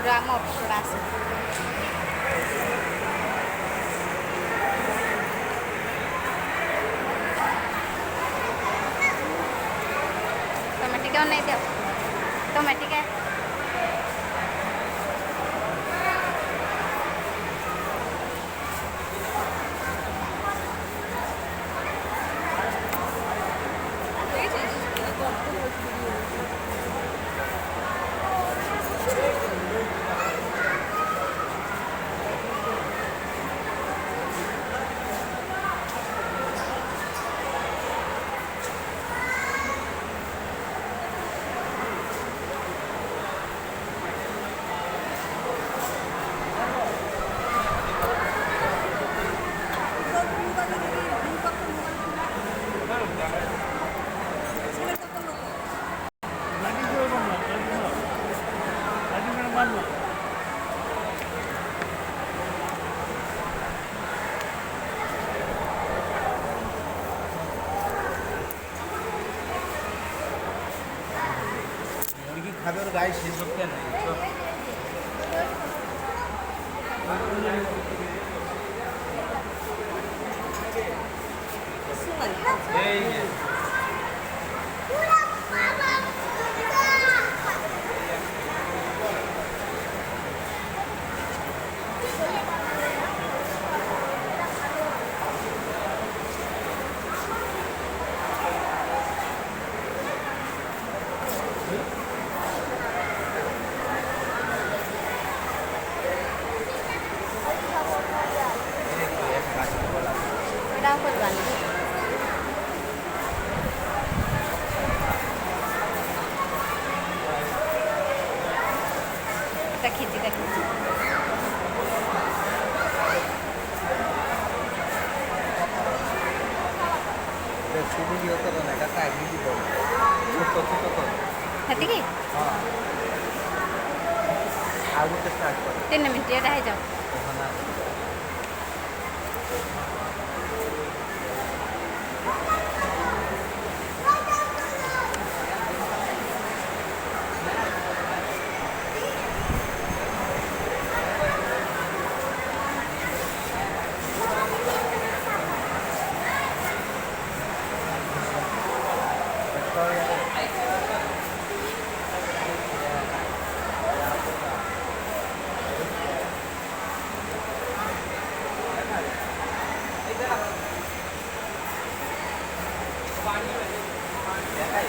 drama episode আছে टोमेटिका नहीं दे टोमेटिका খাবে ওর গায়ে শেষ হচ্ছে না এই যে dapat kan kita khiji শুধু কি হতো না এটা টাইম দিব ছোট ছোট করে hetik হ্যাঁ আগুতে স্টার্ট করে 3 minit ya dah jauh ওখানে পানি দেখাই